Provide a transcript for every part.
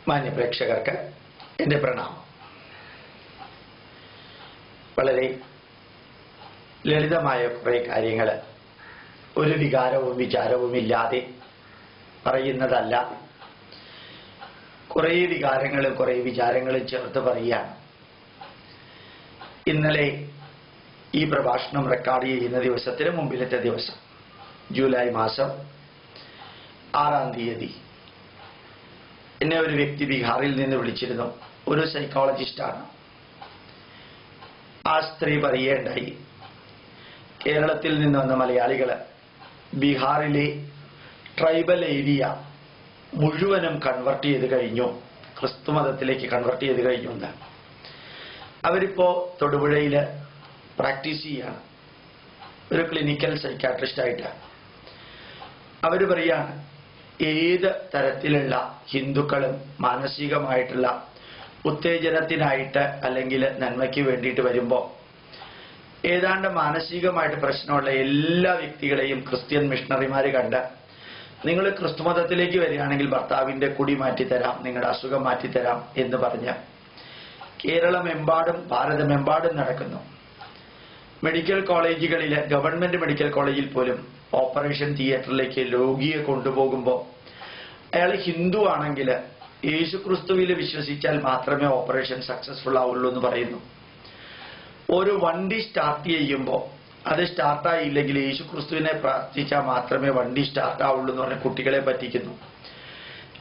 മാന്യ പ്രേക്ഷകർക്ക് എൻ്റെ പ്രണാമം. വളരെ ലളിതമായ കുറേ കാര്യങ്ങൾ ഒരു വികാരവും വിചാരവും ഇല്ലാതെ പറയുന്നതല്ല. കുറേ വികാരങ്ങളും കുറേ വിചാരങ്ങളും ചേർത്ത് പറയുകയാണ്. ഇന്നലെ ഈ പ്രഭാഷണം റെക്കോർഡ് ചെയ്യുന്ന ദിവസത്തിന് മുമ്പിലത്തെ ദിവസം ജൂലൈ മാസം 6-ാം തീയതി എന്നെ ഒരു വ്യക്തി ബീഹാറിൽ നിന്ന് വിളിച്ചിരുന്നു. ഒരു സൈക്കോളജിസ്റ്റാണ്. ആ സ്ത്രീ പറയുകയുണ്ടായി, കേരളത്തിൽ നിന്ന് വന്ന മലയാളികൾ ബീഹാറിലെ ട്രൈബൽ ഏരിയ മുഴുവനും കൺവെർട്ട് ചെയ്ത് കഴിഞ്ഞു, ക്രിസ്തു മതത്തിലേക്ക് കൺവെർട്ട് ചെയ്ത് കഴിഞ്ഞു എന്ന്. അവരിപ്പോ തൊടുപുഴയിൽ പ്രാക്ടീസ് ചെയ്യാണ്, ഒരു ക്ലിനിക്കൽ സൈക്കാട്രിസ്റ്റായിട്ട്. അവർ പറയാണ്, ഏത് തരത്തിലുള്ള ഹിന്ദുക്കളും മാനസികമായിട്ടുള്ള ഉത്തേജനത്തിനായിട്ട് അല്ലെങ്കിൽ നന്മയ്ക്ക് വേണ്ടിയിട്ട് വരുമ്പോൾ ഏതാണ്ട് മാനസികമായിട്ട് പ്രശ്നമുള്ള എല്ലാ വ്യക്തികളെയും ക്രിസ്ത്യൻ മിഷണറിമാർ കണ്ട്, നിങ്ങൾ ക്രിസ്തുമതത്തിലേക്ക് വരികയാണെങ്കിൽ ഭർത്താവിൻ്റെ കുടി മാറ്റിത്തരാം, നിങ്ങളുടെ അസുഖം മാറ്റിത്തരാം എന്ന് പറഞ്ഞ് കേരളമെമ്പാടും ഭാരതമെമ്പാടും നടക്കുന്നു. മെഡിക്കൽ കോളേജുകളിൽ, ഗവൺമെന്റ് മെഡിക്കൽ കോളേജിൽ പോലും ഓപ്പറേഷൻ തിയേറ്ററിലേക്ക് രോഗിയെ കൊണ്ടുപോകുമ്പോൾ അയാൾ ഹിന്ദു ആണെങ്കിൽ യേശുക്രിസ്തുവിൽ വിശ്വസിച്ചാൽ മാത്രമേ ഓപ്പറേഷൻ സക്സസ്ഫുൾ ആവുള്ളൂ എന്ന് പറയുന്നു. ഒരു വണ്ടി സ്റ്റാർട്ട് ചെയ്യുമ്പോൾ അത് സ്റ്റാർട്ടായില്ലെങ്കിൽ യേശുക്രിസ്തുവിനെ പ്രാർത്ഥിച്ചാൽ മാത്രമേ വണ്ടി സ്റ്റാർട്ട് ആവുള്ളൂ എന്ന് പറഞ്ഞ് കുട്ടികളെ പറ്റിക്കുന്നു.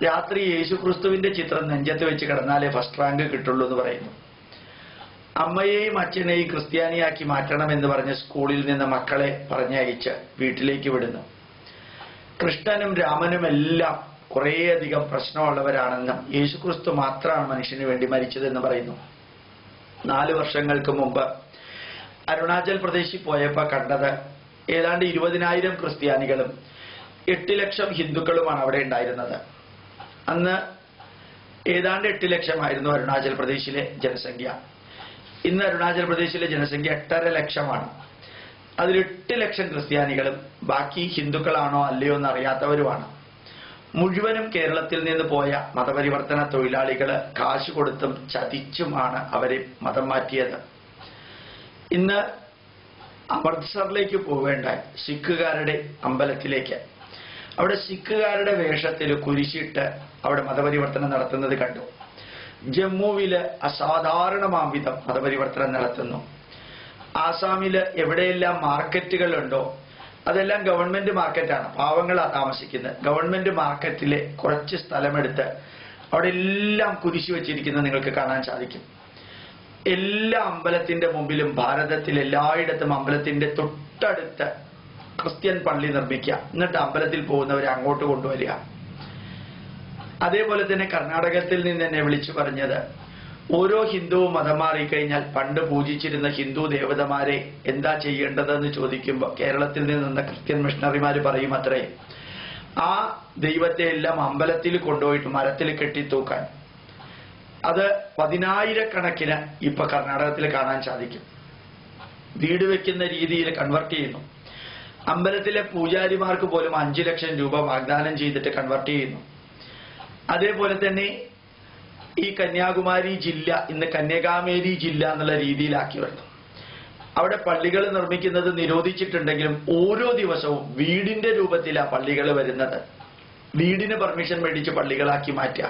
രാത്രി യേശുക്രിസ്തുവിന്റെ ചിത്രം നെഞ്ചത്ത് വെച്ച് കിടന്നാലേ ഫസ്റ്റ് റാങ്ക് കിട്ടുള്ളൂ എന്ന് പറയുന്നു. അമ്മയെയും അച്ഛനെയും ക്രിസ്ത്യാനിയാക്കി മാറ്റണമെന്ന് പറഞ്ഞ് സ്കൂളിൽ നിന്ന് മക്കളെ പറഞ്ഞയച്ച് വീട്ടിലേക്ക് വിടുന്നു. കൃഷ്ണനും രാമനും എല്ലാം കുറേയധികം പ്രശ്നമുള്ളവരാണെന്നും യേശുക്രിസ്തു മാത്രമാണ് മനുഷ്യന് വേണ്ടി മരിച്ചതെന്ന് പറയുന്നു. 4 വർഷങ്ങൾക്ക് മുമ്പ് അരുണാചൽ പ്രദേശിൽ പോയപ്പോൾ കണ്ടത് ഏതാണ്ട് 20,000 ക്രിസ്ത്യാനികളും 8 ലക്ഷം ഹിന്ദുക്കളുമാണ് അവിടെ ഉണ്ടായിരുന്നത്. അന്ന് ഏതാണ്ട് 8 ലക്ഷമായിരുന്നു അരുണാചൽ പ്രദേശിലെ ജനസംഖ്യ. ഇന്ന് അരുണാചൽ പ്രദേശിലെ ജനസംഖ്യ 8.5 ലക്ഷമാണ്. അതിൽ 8 ലക്ഷം ക്രിസ്ത്യാനികളും ബാക്കി ഹിന്ദുക്കളാണോ അല്ലയോ എന്ന് അറിയാത്തവരുമാണ്. മുഴുവനും കേരളത്തിൽ നിന്ന് പോയ മതപരിവർത്തന തൊഴിലാളികൾ കാശ് കൊടുത്തും ചതിച്ചുമാണ് അവരെ മതം മാറ്റിയത്. ഇന്ന് അമൃത്സറിലേക്ക് പോവേണ്ട സിഖുകാരുടെ അമ്പലത്തിലേക്ക്, അവിടെ സിഖുകാരുടെ വേഷത്തിൽ കുരിശിട്ട് അവിടെ മതപരിവർത്തനം നടത്തുന്നത് കണ്ടു. ജമ്മുവില് അസാധാരണമാം വിധം മതപരിവർത്തനം നടത്തുന്നു. ആസാമില് എവിടെയെല്ലാം മാർക്കറ്റുകളുണ്ടോ അതെല്ലാം ഗവൺമെന്റ് മാർക്കറ്റാണ്, പാവങ്ങളാണ് താമസിക്കുന്നത്. ഗവൺമെന്റ് മാർക്കറ്റിലെ കുറച്ച് സ്ഥലമെടുത്ത് അവിടെ എല്ലാം കുരിശി വെച്ചിരിക്കുന്നത് നിങ്ങൾക്ക് കാണാൻ സാധിക്കും. എല്ലാ അമ്പലത്തിന്റെ മുമ്പിലും ഭാരതത്തിൽ എല്ലായിടത്തും അമ്പലത്തിന്റെ തൊട്ടടുത്ത് ക്രിസ്ത്യൻ പള്ളി നിർമ്മിക്കുക, എന്നിട്ട് അമ്പലത്തിൽ പോകുന്നവരെ അങ്ങോട്ട് കൊണ്ടുവരിക. അതേപോലെ തന്നെ കർണാടകത്തിൽ നിന്ന് എന്നെ വിളിച്ചു പറഞ്ഞത്, ഓരോ ഹിന്ദുവും മതം മാറിക്കഴിഞ്ഞാൽ പണ്ട് പൂജിച്ചിരുന്ന ഹിന്ദു ദേവതമാരെ എന്താ ചെയ്യേണ്ടതെന്ന് ചോദിക്കുമ്പോൾ കേരളത്തിൽ നിന്ന ക്രിസ്ത്യൻ മിഷണറിമാർ പറയും അത്രേ, ആ ദൈവത്തെ എല്ലാം അമ്പലത്തിൽ കൊണ്ടുപോയിട്ട് മരത്തിൽ കെട്ടിത്തൂക്കാൻ. അത് 10,000 ഇപ്പൊ കർണാടകത്തിൽ കാണാൻ സാധിക്കും. വീട് വെക്കുന്ന രീതിയിൽ കൺവെർട്ട് ചെയ്യുന്നു. അമ്പലത്തിലെ പൂജാരിമാർക്ക് പോലും 5 ലക്ഷം രൂപ വാഗ്ദാനം ചെയ്തിട്ട് കൺവെർട്ട് ചെയ്യുന്നു. അതേപോലെ തന്നെ ഈ കന്യാകുമാരി ജില്ല ഇന്ന് കന്യാകുമാരി ജില്ല എന്നുള്ള രീതിയിലാക്കി വരുന്നു. അവിടെ പള്ളികൾ നിർമ്മിക്കുന്നത് നിരോധിച്ചിട്ടുണ്ടെങ്കിലും ഓരോ ദിവസവും വീടിന്റെ രൂപത്തിലാണ് പള്ളികൾ വരുന്നത്. വീടിന് പെർമിഷൻ മേടിച്ച് പള്ളികളാക്കി മാറ്റുക.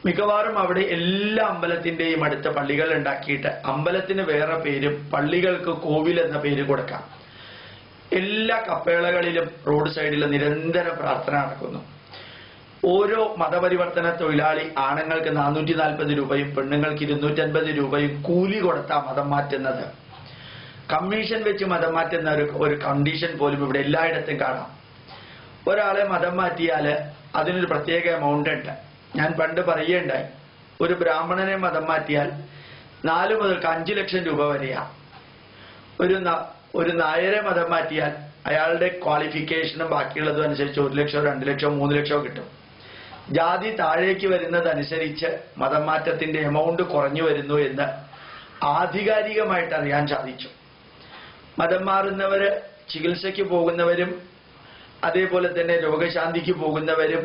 മിക്കവാറും അവിടെ എല്ലാ അമ്പലത്തിന്റെയും അടുത്ത് പള്ളികൾ ഉണ്ടാക്കിയിട്ട് അമ്പലത്തിന് വേറെ പേരും പള്ളികൾക്ക് കോവിൽ എന്ന പേര് കൊടുക്കാം. എല്ലാ കപ്പേളകളിലും റോഡ് സൈഡിൽ നിരന്തര പ്രാർത്ഥന നടക്കുന്നു. ഓരോ മതപരിവർത്തന തൊഴിലാളി ആണുങ്ങൾക്ക് 440 രൂപയും പെണ്ണുങ്ങൾക്ക് 250 രൂപയും കൂലി കൊടുത്താ മതം മാറ്റുന്നത്. കമ്മീഷൻ വെച്ച് മതം മാറ്റുന്ന ഒരു കണ്ടീഷൻ പോലും ഇവിടെ എല്ലായിടത്തും കാണാം. ഒരാളെ മതം മാറ്റിയാൽ അതിനൊരു പ്രത്യേക എമൗണ്ട് ഉണ്ട്. ഞാൻ പണ്ട് പറയുകയുണ്ടായി, ഒരു ബ്രാഹ്മണനെ മതം മാറ്റിയാൽ 4 മുതൽ 5 ലക്ഷം രൂപ വരെയാണ്. ഒരു നായരെ മതം മാറ്റിയാൽ അയാളുടെ ക്വാളിഫിക്കേഷനും ബാക്കിയുള്ളതും അനുസരിച്ച് 1 ലക്ഷമോ 2 ലക്ഷമോ 3 ലക്ഷമോ കിട്ടും. ജാതി താഴേക്ക് വരുന്നതനുസരിച്ച് മതം മാറ്റത്തിന്റെ എമൗണ്ട് കുറഞ്ഞു വരുന്നു എന്ന് ആധികാരികമായിട്ട് അറിയാൻ സാധിച്ചു. മതം മാറുന്നവര് ചികിത്സയ്ക്ക് പോകുന്നവരും അതേപോലെ തന്നെ രോഗശാന്തിക്ക് പോകുന്നവരും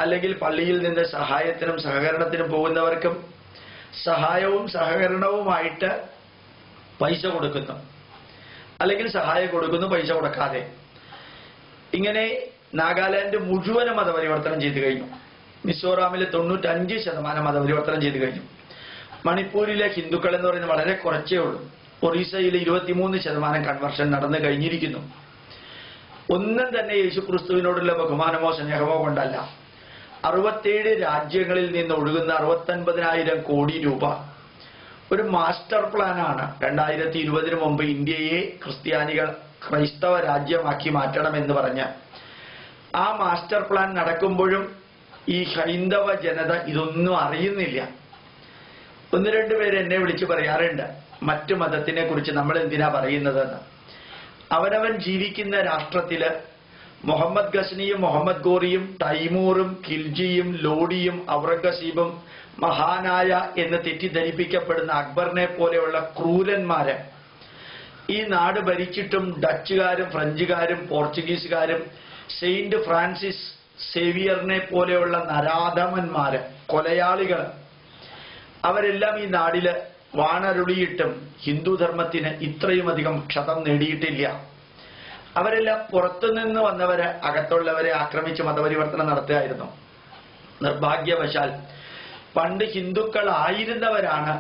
അല്ലെങ്കിൽ പള്ളിയിൽ നിന്ന് സഹായത്തിനും സഹകരണത്തിനും പോകുന്നവർക്കും സഹായവും സഹകരണവുമായിട്ട് പൈസ കൊടുക്കുന്നു, അല്ലെങ്കിൽ സഹായം കൊടുക്കുന്നു പൈസ കൊടുക്കാതെ. ഇങ്ങനെ നാഗാലാൻഡ് മുഴുവനും മതപരിവർത്തനം ചെയ്തു കഴിഞ്ഞു. മിസോറാമിൽ 95% മതപരിവർത്തനം ചെയ്തു കഴിഞ്ഞു. മണിപ്പൂരിലെ ഹിന്ദുക്കൾ എന്ന് പറയുന്നത് വളരെ കുറച്ചേ ഉള്ളൂ. ഒറീസയിൽ 23% കൺവർഷൻ നടന്നു കഴിഞ്ഞിരിക്കുന്നു. ഒന്നും തന്നെ യേശുക്രിസ്തുവിനോടുള്ള ബഹുമാനമോ സ്നേഹമോ കൊണ്ടല്ല. 67 രാജ്യങ്ങളിൽ നിന്ന് ഒഴുകുന്ന 69,000 കോടി രൂപ ഒരു മാസ്റ്റർ പ്ലാനാണ് 2020 മുമ്പ് ഇന്ത്യയെ ക്രൈസ്തവ രാജ്യമാക്കി മാറ്റണമെന്ന് പറഞ്ഞ്. ആ മാസ്റ്റർ പ്ലാൻ നടക്കുമ്പോഴും ഈ ഹൈന്ദവ ജനത ഇതൊന്നും അറിയുന്നില്ല. 1-2 പേര് എന്നെ വിളിച്ച് പറയാറുണ്ട്, മറ്റു മതത്തിനെ കുറിച്ച് നമ്മൾ എന്തിനാ പറയുന്നതെന്ന്. അവനവൻ ജീവിക്കുന്ന രാഷ്ട്രത്തില് മുഹമ്മദ് ഗസ്നിയും മുഹമ്മദ് ഗോറിയും തൈമൂറും ഖിൽജിയും ലോഡിയും ഔറംഗസീബും മഹാനായ എന്ന് തെറ്റിദ്ധരിപ്പിക്കപ്പെടുന്ന അക്ബറിനെ പോലെയുള്ള ക്രൂരന്മാര് ഈ നാട് ഭരിച്ചിട്ടും ഡച്ചുകാരും ഫ്രഞ്ചുകാരും പോർച്ചുഗീസുകാരും സെയിന്റ് ഫ്രാൻസിസ് സേവിയറിനെ പോലെയുള്ള നരാധമന്മാര് കൊലയാളികൾ അവരെല്ലാം ഈ നാടില് വാണരുളിയിട്ടും ഹിന്ദുധർമ്മത്തിന് ഇത്രയും അധികം ക്ഷതം നേടിയിട്ടില്ല. അവരെല്ലാം പുറത്തുനിന്ന് വന്നവരെ അകത്തുള്ളവരെ ആക്രമിച്ച് മതപരിവർത്തനം നടത്തുകയായിരുന്നു. നിർഭാഗ്യവശാൽ പണ്ട് ഹിന്ദുക്കളായിരുന്നവരാണ്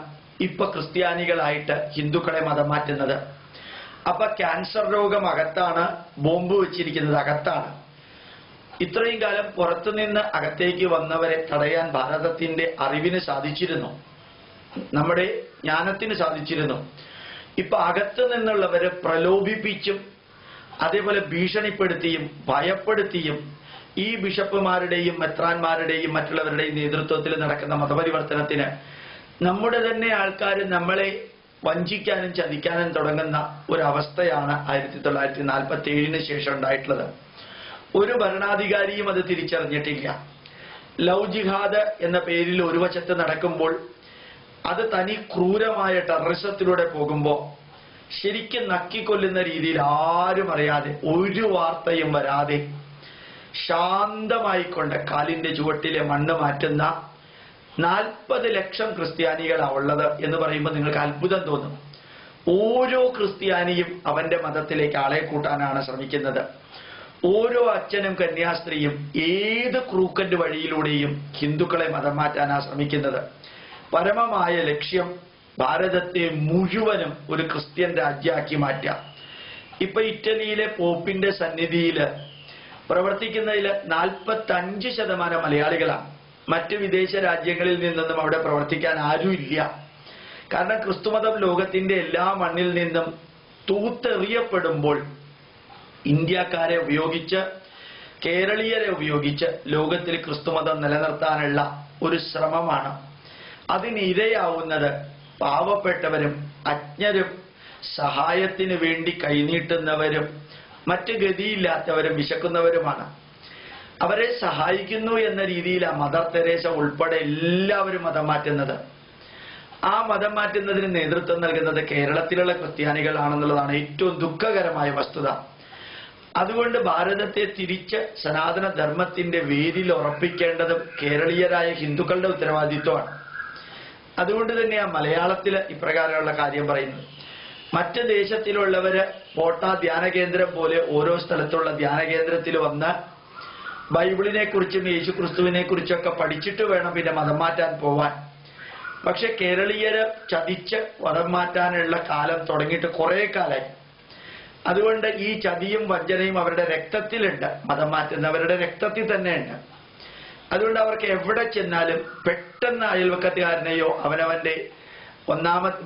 ഇപ്പൊ ക്രിസ്ത്യാനികളായിട്ട് ഹിന്ദുക്കളെ മതം മാറ്റുന്നത്. അപ്പൊ ക്യാൻസർ രോഗം അകത്താണ്, ബോംബ് വെച്ചിരിക്കുന്നത് അകത്താണ്. ഇത്രയും കാലം പുറത്തുനിന്ന് അകത്തേക്ക് വന്നവരെ തടയാൻ ഭാരതത്തിന്റെ അറിവിന് സാധിച്ചിരുന്നു, നമ്മുടെ ജ്ഞാനത്തിന് സാധിച്ചിരുന്നു. ഇപ്പൊ അകത്തു നിന്നുള്ളവരെ പ്രലോഭിപ്പിച്ചും അതേപോലെ ഭീഷണിപ്പെടുത്തിയും ഭയപ്പെടുത്തിയും ഈ ബിഷപ്പുമാരുടെയും മെത്രാന്മാരുടെയും മറ്റുള്ളവരുടെയും നേതൃത്വത്തിൽ നടക്കുന്ന മതപരിവർത്തനത്തിന് നമ്മുടെ തന്നെ ആൾക്കാർ നമ്മളെ വഞ്ചിക്കാനും ചതിക്കാനും തുടങ്ങുന്ന ഒരവസ്ഥയാണ് 1947 ശേഷം ഉണ്ടായിട്ടുള്ളത്. ഒരു ഭരണാധികാരിയും അത് തിരിച്ചറിഞ്ഞിട്ടില്ല. ലവ് ജിഹാദ് എന്ന പേരിൽ ഒരു വശത്ത് നടക്കുമ്പോൾ അത് തനി ക്രൂരമായ ടെററിസത്തിലൂടെ പോകുമ്പോൾ ശരിക്കും നക്കിക്കൊല്ലുന്ന രീതിയിൽ ആരും അറിയാതെ ഒരു വാർത്തയും വരാതെ ശാന്തമായിക്കൊണ്ട് കാലിന്റെ ചുവട്ടിലെ മണ്ണ് മാറ്റുന്ന 40 ലക്ഷം ക്രിസ്ത്യാനികളാണ് ഉള്ളത് എന്ന് പറയുമ്പോൾ നിങ്ങൾക്ക് അത്ഭുതം തോന്നും. ഓരോ ക്രിസ്ത്യാനിയും അവന്റെ മതത്തിലേക്ക് ആളെ കൂട്ടാനാണ് ശ്രമിക്കുന്നത്. ഓരോ അച്ഛനും കന്യാസ്ത്രീയും ഏത് ക്രൂക്കന്റ് വഴിയിലൂടെയും ഹിന്ദുക്കളെ മതം മാറ്റാനാണ് ശ്രമിക്കുന്നത്. പരമമായ ലക്ഷ്യം ഭാരതത്തെ മുഴുവനും ഒരു ക്രിസ്ത്യൻ രാജ്യമാക്കി മാറ്റാം. ഇപ്പൊ ഇറ്റലിയിലെ പോപ്പിന്റെ സന്നിധിയിൽ പ്രവർത്തിക്കുന്നതിൽ 45% മലയാളികളാണ്. മറ്റ് വിദേശ രാജ്യങ്ങളിൽ നിന്നൊന്നും അവിടെ പ്രവർത്തിക്കാൻ ആരുമില്ല. കാരണം ക്രിസ്തുമതം ലോകത്തിന്റെ എല്ലാ മണ്ണിൽ നിന്നും തൂത്തെറിയപ്പെടുമ്പോൾ ഇന്ത്യക്കാരെ ഉപയോഗിച്ച് കേരളീയരെ ഉപയോഗിച്ച് ലോകത്തിൽ ക്രിസ്തുമതം നിലനിർത്താനുള്ള ഒരു ശ്രമമാണ്. അതിനിരയാവുന്നത് പാവപ്പെട്ടവരും അജ്ഞരും സഹായത്തിന് വേണ്ടി കൈനീട്ടുന്നവരും മറ്റ് ഗതിയില്ലാത്തവരും വിശക്കുന്നവരുമാണ്. അവരെ സഹായിക്കുന്നു എന്ന രീതിയിലാണ് മദർ തെരേസ ഉൾപ്പെടെ എല്ലാവരും മതം മാറ്റുന്നത്. ആ മതം മാറ്റുന്നതിന് നേതൃത്വം നൽകുന്നത് കേരളത്തിലുള്ള ക്രിസ്ത്യാനികളാണെന്നുള്ളതാണ് ഏറ്റവും ദുഃഖകരമായ വസ്തുത. അതുകൊണ്ട് ഭാരതത്തെ തിരിച്ച് സനാതന ധർമ്മത്തിന്റെ വേരിൽ ഉറപ്പിക്കേണ്ടതും കേരളീയരായ ഹിന്ദുക്കളുടെ ഉത്തരവാദിത്വമാണ്. അതുകൊണ്ട് തന്നെയാണ് മലയാളത്തിൽ ഇപ്രകാരമുള്ള കാര്യം പറയുന്നത്. മറ്റ് ദേശത്തിലുള്ളവര് കോട്ട ധ്യാന കേന്ദ്രം പോലെ ഓരോ സ്ഥലത്തുള്ള ധ്യാന കേന്ദ്രത്തിൽ വന്ന് ബൈബിളിനെ കുറിച്ചും യേശു ക്രിസ്തുവിനെ കുറിച്ചൊക്കെ പഠിച്ചിട്ട് വേണം പിന്നെ മതം മാറ്റാൻ പോവാൻ. പക്ഷെ കേരളീയര് ചതിച്ച് മതം മാറ്റാനുള്ള കാലം തുടങ്ങിയിട്ട് കുറെ കാലമായി. അതുകൊണ്ട് ഈ ചതിയും വഞ്ചനയും അവരുടെ രക്തത്തിലുണ്ട്, മതം മാറ്റുന്നവരുടെ രക്തത്തിൽ തന്നെയുണ്ട്. അതുകൊണ്ട് അവർക്ക് എവിടെ ചെന്നാലും പെട്ടെന്ന് അയൽവക്കത്തുകാരനെയോ അവനവന്റെ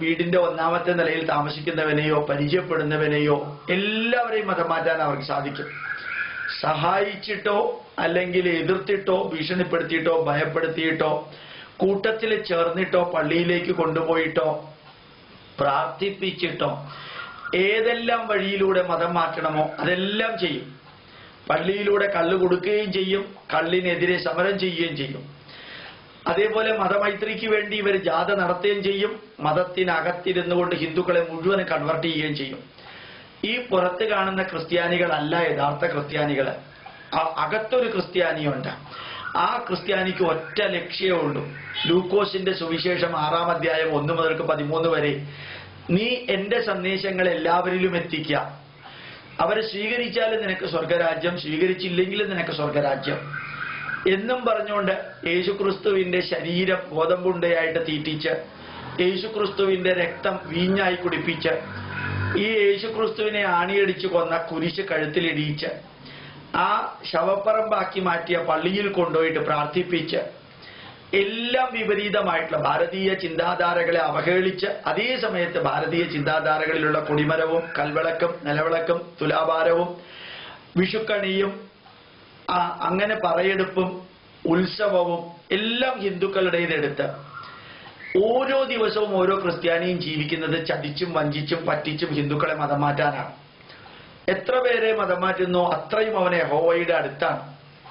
വീടിന്റെ 1ാമത്തെ നിലയിൽ താമസിക്കുന്നവനെയോ പരിചയപ്പെടുന്നവനെയോ എല്ലാവരെയും മതം മാറ്റാൻ അവർക്ക് സാധിക്കും. സഹായിച്ചിട്ടോ അല്ലെങ്കിൽ എതിർത്തിട്ടോ ഭീഷണിപ്പെടുത്തിയിട്ടോ ഭയപ്പെടുത്തിയിട്ടോ കൂട്ടത്തിൽ ചേർന്നിട്ടോ പള്ളിയിലേക്ക് കൊണ്ടുപോയിട്ടോ പ്രാർത്ഥിപ്പിച്ചിട്ടോ ഏതെല്ലാം വഴിയിലൂടെ മതം മാറ്റണമോ അതെല്ലാം ചെയ്യും. പള്ളിയിലൂടെ കള്ള് കൊടുക്കുകയും ചെയ്യും, കള്ളിനെതിരെ സമരം ചെയ്യുകയും ചെയ്യും. അതേപോലെ മതമൈത്രിക്ക് വേണ്ടി ഇവർ ജാഥ നടത്തുകയും ചെയ്യും. മതത്തിനകത്തിരുന്നു കൊണ്ട് ഹിന്ദുക്കളെ മുഴുവൻ കൺവെർട്ട് ചെയ്യുകയും ചെയ്യും. ഈ പുറത്ത് കാണുന്ന ക്രിസ്ത്യാനികളല്ല യഥാർത്ഥ ക്രിസ്ത്യാനികൾ. അകത്തൊരു ക്രിസ്ത്യാനിയുണ്ട്. ആ ക്രിസ്ത്യാനിക്ക് ഒറ്റ ലക്ഷ്യമേ ഉള്ളൂ. ലൂക്കോസിന്റെ സുവിശേഷം 6-ാം അധ്യായം 1 മുതൽ 13 വരെ, നീ എന്റെ സന്ദേശങ്ങൾ എല്ലാവരിലും എത്തിക്കുക, അവരെ സ്വീകരിച്ചാലും നിനക്ക് സ്വർഗരാജ്യം, സ്വീകരിച്ചില്ലെങ്കിലും നിനക്ക് സ്വർഗരാജ്യം എന്നും പറഞ്ഞുകൊണ്ട് യേശുക്രിസ്തുവിന്റെ ശരീരം ഗോതമ്പുണ്ടയായിട്ട് തീറ്റിച്ച്, യേശുക്രിസ്തുവിന്റെ രക്തം വീഞ്ഞായി കുടിപ്പിച്ച്, ഈ യേശുക്രിസ്തുവിനെ ആണിയടിച്ച് കൊന്ന കുരിശ് കഴുത്തിലിടിയിച്ച്, ആ ശവപ്പറമ്പാക്കി മാറ്റിയ പള്ളിയിൽ കൊണ്ടുപോയിട്ട് പ്രാർത്ഥിപ്പിച്ച്, എല്ലാം വിപരീതമായിട്ടുള്ള ഭാരതീയ ചിന്താധാരകളെ അവഹേളിച്ച്, അതേ സമയത്ത് ഭാരതീയ ചിന്താധാരകളിലുള്ള കൊടിമരവും കൽവിളക്കും നിലവിളക്കും തുലാഭാരവും വിഷുക്കണിയും അങ്ങനെ പറയെടുപ്പും ഉത്സവവും എല്ലാം ഹിന്ദുക്കളുടേതെടുത്ത് ഓരോ ദിവസവും ഓരോ ക്രിസ്ത്യാനിയും ജീവിക്കുന്നത് ചതിച്ചും വഞ്ചിച്ചും പറ്റിച്ചും ഹിന്ദുക്കളെ മതം മാറ്റാനാണ്. എത്ര പേരെ മതം മാറ്റുന്നോ അത്രയും അവൻ യഹോവയുടെ അടുത്താണ്.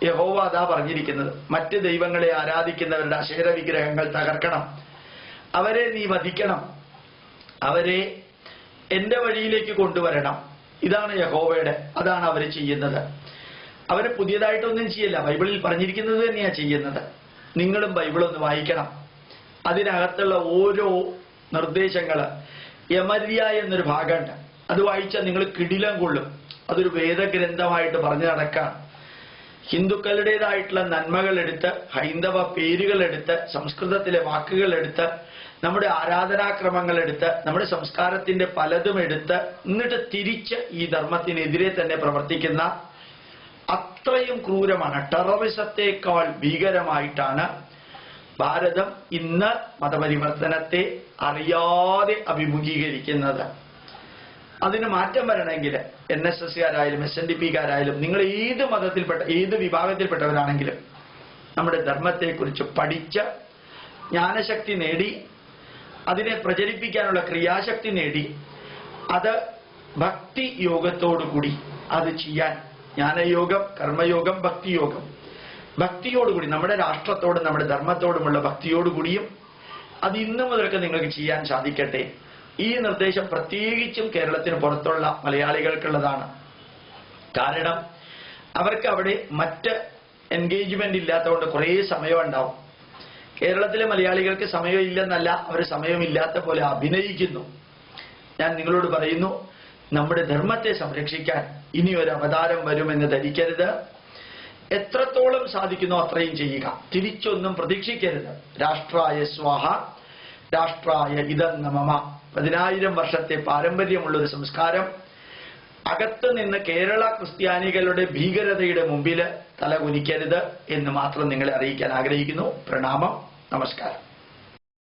യഹോവ അതാ പറഞ്ഞിരിക്കുന്നത്, മറ്റ് ദൈവങ്ങളെ ആരാധിക്കുന്നവരുടെ അശേര വിഗ്രഹങ്ങൾ തകർക്കണം, അവരെ നീ വധിക്കണം, അവരെ എന്റെ വഴിയിലേക്ക് കൊണ്ടുവരണം. ഇതാണ് യഹോവയുടെ, അതാണ് അവർ ചെയ്യുന്നത്. അവർ പുതിയതായിട്ടൊന്നും ചെയ്യില്ല, ബൈബിളിൽ പറഞ്ഞിരിക്കുന്നത് തന്നെയാണ് ചെയ്യുന്നത്. നിങ്ങളും ബൈബിളൊന്ന് വായിക്കണം. അതിനകത്തുള്ള ഓരോ നിർദ്ദേശങ്ങള്, യമര്യ എന്നൊരു ഭാഗമുണ്ട്, അത് വായിച്ചാൽ നിങ്ങൾ കിടിലം കൊള്ളും. അതൊരു വേദഗ്രന്ഥമായിട്ട് പറഞ്ഞു നടക്കാൻ. ഹിന്ദുക്കളുടേതായിട്ടുള്ള നന്മകളെടുത്ത്, ഹൈന്ദവ പേരുകളെടുത്ത്, സംസ്കൃതത്തിലെ വാക്കുകളെടുത്ത്, നമ്മുടെ ആരാധനാക്രമങ്ങളെടുത്ത്, നമ്മുടെ സംസ്കാരത്തിന്റെ പലതും എടുത്ത്, എന്നിട്ട് തിരിച്ച് ഈ ധർമ്മത്തിനെതിരെ തന്നെ പ്രവർത്തിക്കുന്ന, അത്രയും ക്രൂരമാണ്, ടെററിസത്തെക്കാൾ ഭീകരമായിട്ടാണ് ഭാരതം ഇന്ന് മതപരിവർത്തനത്തെ അറിയാതെ അഭിമുഖീകരിക്കുന്നത്. അതിന് മാറ്റം വരണമെങ്കിൽ NSSകാരായാലും SNDPക്കാരായാലും നിങ്ങൾ ഏത് മതത്തിൽപ്പെട്ട ഏത് വിഭാഗത്തിൽപ്പെട്ടവരാണെങ്കിലും നമ്മുടെ ധർമ്മത്തെക്കുറിച്ച് പഠിച്ച് ജ്ഞാനശക്തി നേടി, അതിനെ പ്രചരിപ്പിക്കാനുള്ള ക്രിയാശക്തി നേടി, അത് ഭക്തി യോഗത്തോടുകൂടി അത് ചെയ്യാൻ, ജ്ഞാനയോഗം, കർമ്മയോഗം, ഭക്തിയോഗം, ഭക്തിയോടുകൂടി നമ്മുടെ രാഷ്ട്രത്തോടും നമ്മുടെ ധർമ്മത്തോടുമുള്ള ഭക്തിയോടുകൂടിയും അത് ഇന്നു മുതൽക്ക് നിങ്ങൾക്ക് ചെയ്യാൻ സാധിക്കട്ടെ. ഈ നിർദ്ദേശം പ്രത്യേകിച്ചും കേരളത്തിന് പുറത്തുള്ള മലയാളികൾക്കുള്ളതാണ്. കാരണം അവർക്ക് അവിടെ മറ്റ് എൻഗേജ്മെന്റ് ഇല്ലാത്തതുകൊണ്ട് കുറേ സമയമുണ്ടാവും. കേരളത്തിലെ മലയാളികൾക്ക് സമയമില്ലെന്നല്ല, അവർ സമയമില്ലാത്ത പോലെ അഭിനയിക്കുന്നു. ഞാൻ നിങ്ങളോട് പറയുന്നു, നമ്മുടെ ധർമ്മത്തെ സംരക്ഷിക്കാൻ ഇനി ഒരു അവതാരം വരുമെന്ന് ധരിക്കരുത്. എത്രത്തോളം സാധിക്കുന്നോ അത്രയും ചെയ്യുക, തിരിച്ചൊന്നും പ്രതീക്ഷിക്കരുത്. രാഷ്ട്രായ സ്വാഹ രാഷ്ട്രായ ഇദം മമ. 10,000 വർഷത്തെ പാരമ്പര്യമുള്ള ഒരു സംസ്കാരം അകത്ത് നിന്ന് കേരള ക്രിസ്ത്യാനികളുടെ ഭീകരതയുടെ മുമ്പിൽ തലകുനിക്കരുത് എന്ന് മാത്രം നിങ്ങളെ അറിയിക്കാൻ ആഗ്രഹിക്കുന്നു. പ്രണാമം, നമസ്കാരം.